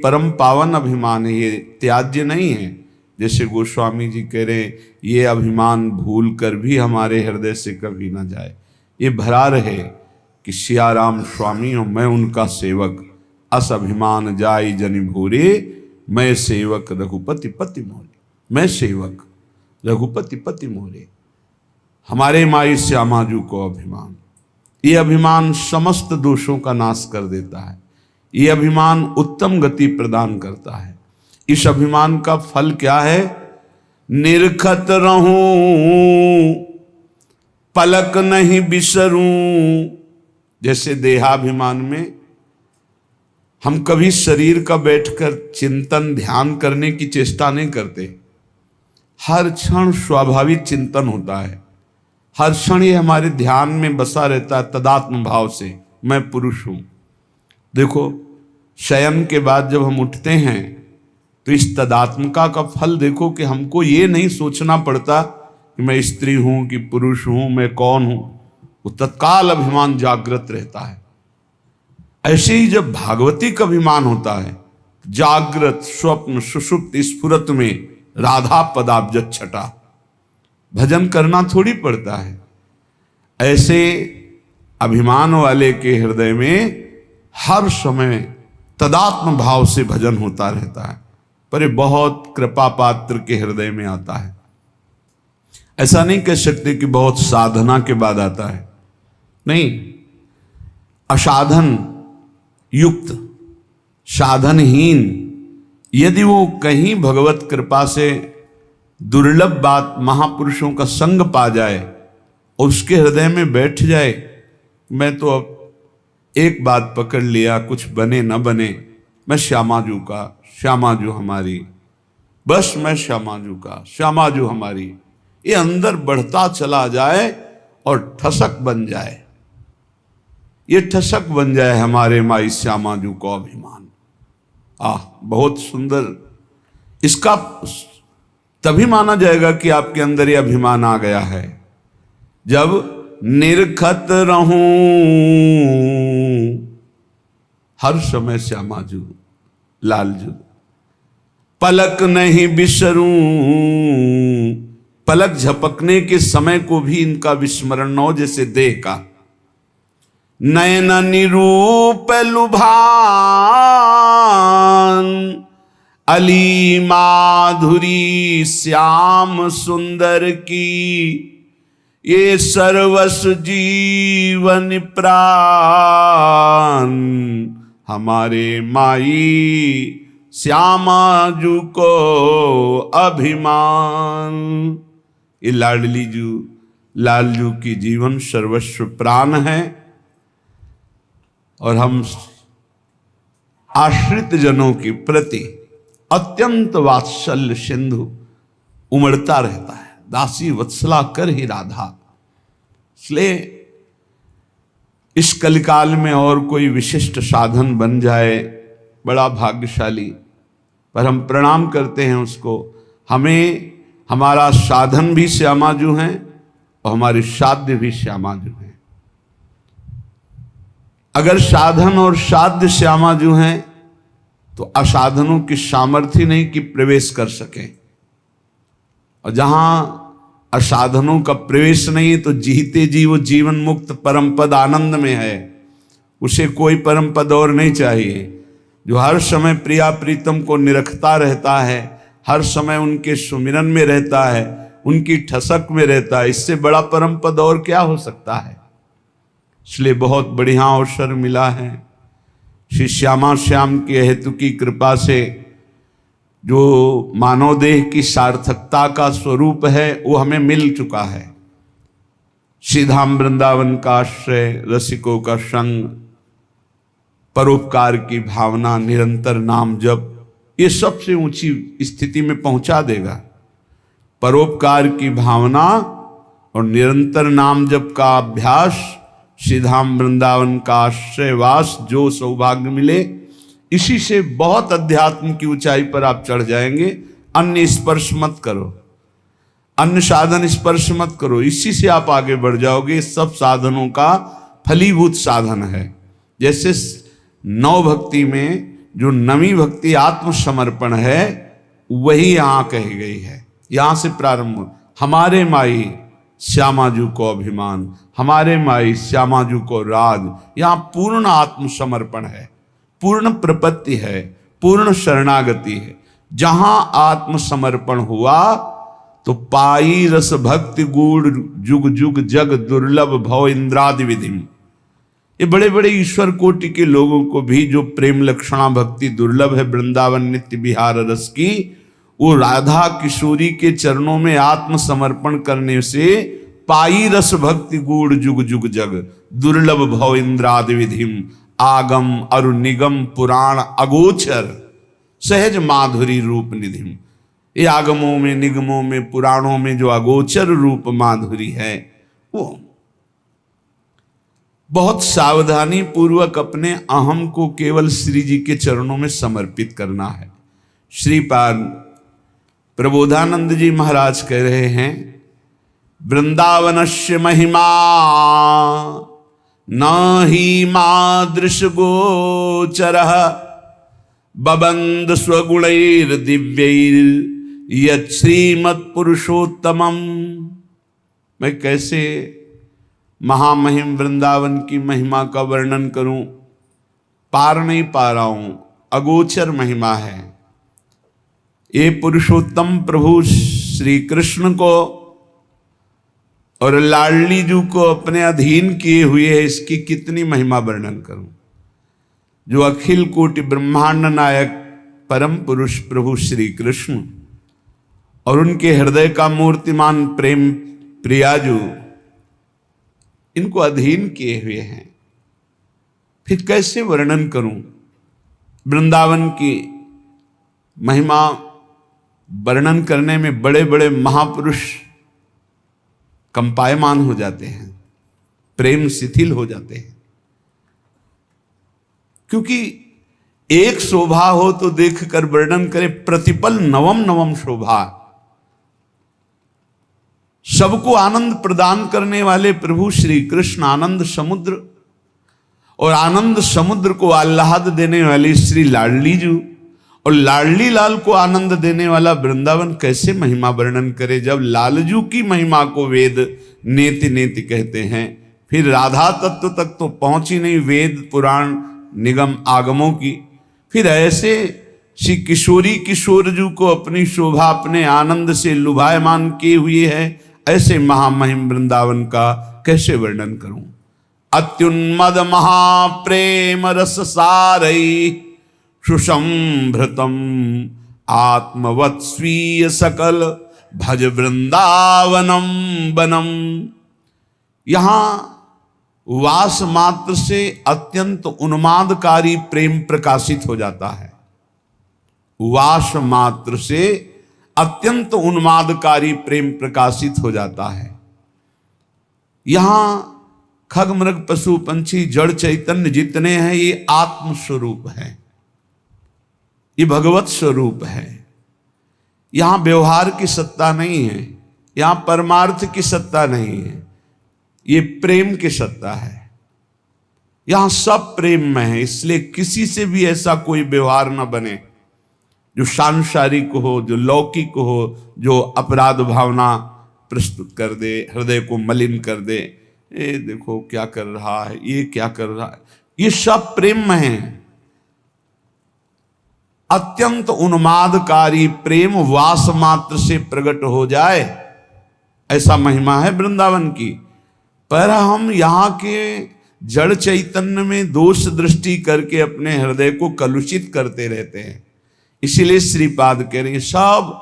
परम पावन अभिमान है, ये त्याज्य नहीं है। जैसे गोस्वामी जी कह रहे हैं, ये अभिमान भूल कर भी हमारे हृदय से कभी ना जाए, ये भरा रहे कि सिया राम स्वामी हूँ मैं उनका सेवक, अस अभिमान जाई जनि भूरे, मैं सेवक रघुपति पति मोरे। मैं सेवक रघुपति पति मोरे, हमारे माई श्यामाजू को अभिमान। ये अभिमान समस्त दोषों का नाश कर देता है, ये अभिमान उत्तम गति प्रदान करता है। इस अभिमान का फल क्या है? निरखत रहूं पलक नहीं बिसरूं। जैसे देहाभिमान में हम कभी शरीर का बैठकर चिंतन ध्यान करने की चेष्टा नहीं करते, हर क्षण स्वाभाविक चिंतन होता है, हर क्षण ये हमारे ध्यान में बसा रहता है तदात्म भाव से, मैं पुरुष हूं। देखो शयन के बाद जब हम उठते हैं तो इस तदात्मका का फल देखो कि हमको ये नहीं सोचना पड़ता कि मैं स्त्री हूं कि पुरुष हूं, मैं कौन हूं, वो तत्काल अभिमान जागृत रहता है। ऐसे ही जब भागवती का अभिमान होता है, जागृत स्वप्न सुषुप्त स्फुरत में राधा पदाब्ज छटा, भजन करना थोड़ी पड़ता है। ऐसे अभिमान वाले के हृदय में हर समय तदात्म भाव से भजन होता रहता है, पर ये बहुत कृपा पात्र के हृदय में आता है। ऐसा नहीं कह सकते कि बहुत साधना के बाद आता है, नहीं, असाधन युक्त साधनहीन यदि वो कहीं भगवत कृपा से दुर्लभ बात महापुरुषों का संग पा जाए और उसके हृदय में बैठ जाए, मैं तो अब एक बात पकड़ लिया, कुछ बने न बने, मैं श्यामाजू का, श्यामाजू हमारी, बस मैं श्यामाजू का, श्यामाजू हमारी, ये अंदर बढ़ता चला जाए और ठसक बन जाए, ये ठसक बन जाए हमारे माई श्यामाजू को अभिमान। बहुत सुंदर। इसका तभी माना जाएगा कि आपके अंदर ये अभिमान आ गया है जब निरखत रहूं हर समय श्यामाजू लालजू, पलक नहीं बिसरूं, पलक झपकने के समय को भी इनका विस्मरण न हो, जैसे देह का। नयन निरूप लुभान अली माधुरी श्याम सुंदर की, ये सर्वस जीवन प्राण हमारे माई श्यामाजू को अभिमान। ये लाडली जू लालजू की जीवन सर्वस्व प्राण है और हम आश्रित जनों के प्रति अत्यंत वात्सल्य सिंधु उमड़ता रहता है। दासी वत्सला कर ही राधा। इसलिए इस कलिकाल में और कोई विशिष्ट साधन बन जाए बड़ा भाग्यशाली, पर हम प्रणाम करते हैं उसको। हमें हमारा साधन भी श्यामाजू हैं और हमारी साध्य भी श्यामाजू हैं। अगर साधन और साध्य श्यामाजू हैं तो असाधनों की सामर्थ्य नहीं कि प्रवेश कर सकें, और जहां असाधनों का प्रवेश नहीं है तो जीते जी वो जीवन मुक्त परम पद आनंद में है, उसे कोई परम पद और नहीं चाहिए। जो हर समय प्रिया प्रीतम को निरखता रहता है, हर समय उनके सुमिरन में रहता है, उनकी ठसक में रहता है, इससे बड़ा परम पद और क्या हो सकता है। इसलिए बहुत बढ़िया अवसर मिला है। श्री श्यामा श्याम के हेतु की कृपा से जो मानव देह की सार्थकता का स्वरूप है वो हमें मिल चुका है। श्रीधाम वृंदावन का आश्रय, रसिकों का संग, परोपकार की भावना, निरंतर नाम जप, ये सबसे ऊंची स्थिति में पहुंचा देगा। परोपकार की भावना और निरंतर नाम जप का अभ्यास, श्रीधाम वृंदावन का आश्रयवास, जो सौभाग्य मिले, इसी से बहुत अध्यात्म की ऊंचाई पर आप चढ़ जाएंगे। अन्य स्पर्श मत करो, अन्य साधन स्पर्श मत करो, इसी से आप आगे बढ़ जाओगे। सब साधनों का फलीभूत साधन है। जैसे नौ भक्ति में जो नवी भक्ति आत्मसमर्पण है वही यहां कही गई है। यहां से प्रारंभ, हमारे माई श्यामाजू को अभिमान, हमारे माई श्यामाजू को राज। यहां पूर्ण आत्मसमर्पण है, पूर्ण प्रपत्ति है, पूर्ण शरणागति है। जहां आत्मसमर्पण हुआ तो पाई रस भक्ति गूढ़ जुग जुग जग दुर्लभ भव इंद्रादि विधि। ये बड़े बड़े ईश्वर कोटि के लोगों को भी जो प्रेम लक्षणा भक्ति दुर्लभ है वृंदावन नित्य विहार रस की, वो राधा किशोरी के चरणों में आत्मसमर्पण करने से पाई रस भक्ति गूढ़ जुग जुग जग दुर्लभ भव इंद्रादि विधिम आगम अरु निगम पुराण अगोचर सहज माधुरी रूप निधिम। ये आगमों में निगमों में पुराणों में जो अगोचर रूप माधुरी है वो बहुत सावधानी पूर्वक अपने अहम को केवल श्री जी के चरणों में समर्पित करना है। श्रीपाद प्रबोधानंद जी महाराज कह रहे हैं, वृंदावनस्य महिमा न ही मादृश गोचरः बबंद स्वगुणैर दिव्यैर यत् श्रीमत्पुरुषोत्तमम्। मैं कैसे महामहिम वृंदावन की महिमा का वर्णन करूं, पार नहीं पा रहा हूं, अगोचर महिमा है। ये पुरुषोत्तम प्रभु श्री कृष्ण को और लाडली जू को अपने अधीन किए हुए है, इसकी कितनी महिमा वर्णन करूं। जो अखिल कोटि ब्रह्मांड नायक परम पुरुष प्रभु श्री कृष्ण और उनके हृदय का मूर्तिमान प्रेम प्रियाजू इनको अधीन किए हुए हैं, फिर कैसे वर्णन करूं। वृंदावन की महिमा वर्णन करने में बड़े बड़े महापुरुष कंपायमान हो जाते हैं, प्रेम शिथिल हो जाते हैं। क्योंकि एक शोभा हो तो देखकर वर्णन करे, प्रतिपल नवम नवम शोभा। सबको आनंद प्रदान करने वाले प्रभु श्री कृष्ण आनंद समुद्र, और आनंद समुद्र को आह्लाद देने वाली श्री लाडली जू, और लाडली लाल को आनंद देने वाला वृंदावन, कैसे महिमा वर्णन करे। जब लालजू की महिमा को वेद नेति नेति कहते हैं, फिर राधा तत्व तक तो पहुंची नहीं, वेद पुराण निगम आगमों की। फिर ऐसे श्री किशोरी किशोरजू को अपनी शोभा अपने आनंद से लुभायमान किए हुए है, ऐसे महामहिम वृंदावन का कैसे वर्णन करूं। अत्युन्मद महाप्रेम रस सारई सुसंभृतम आत्मवत् स्वीय सकल भज वृंदावनम बनम। यहां वास मात्र से अत्यंत उन्मादकारी प्रेम प्रकाशित हो जाता है। वास मात्र से अत्यंत उन्मादकारी प्रेम प्रकाशित हो जाता है। यहां खग मृग पशु पंछी जड़ चैतन्य जितने हैं ये आत्म स्वरूप है, ये भगवत स्वरूप है। यहां व्यवहार की सत्ता नहीं है, यहां परमार्थ की सत्ता नहीं है, ये प्रेम की सत्ता है। यहां सब प्रेम में है, इसलिए किसी से भी ऐसा कोई व्यवहार न बने जो सांसारिक हो, जो लौकिक हो, जो अपराध भावना प्रस्तुत कर दे, हृदय को मलिन कर दे। ये देखो क्या कर रहा है, ये क्या कर रहा है, ये सब प्रेम में है। अत्यंत उन्मादकारी प्रेम वास मात्र से प्रकट हो जाए, ऐसा महिमा है वृंदावन की। पर हम यहाँ के जड़ चैतन्य में दोष दृष्टि करके अपने हृदय को कलुषित करते रहते हैं। इसीलिए श्रीपाद कह रहे हैं, सब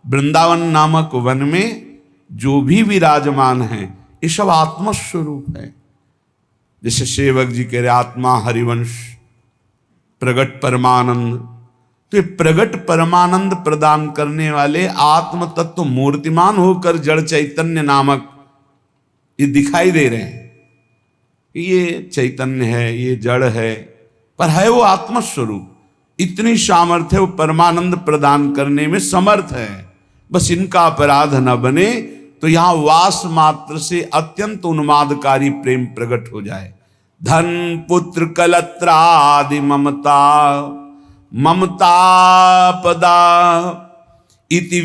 वृंदावन नामक वन में जो भी विराजमान है ये सब आत्मस्वरूप है। जैसे सेवक जी कह रहे आत्मा हरिवंश प्रगट परमानंद, तो ये प्रगट परमानंद प्रदान करने वाले आत्म तत्व मूर्तिमान होकर जड़ चैतन्य नामक ये दिखाई दे रहे हैं। ये चैतन्य है, ये जड़ है, पर है वो आत्मस्वरूप। इतनी सामर्थ्य वो परमानंद प्रदान करने में समर्थ है। बस इनका अपराध न बने तो यहां वास मात्र से अत्यंत उन्मादकारी प्रेम प्रकट हो जाए। धन पुत्र कलत्रादि ममता ममतापदा इति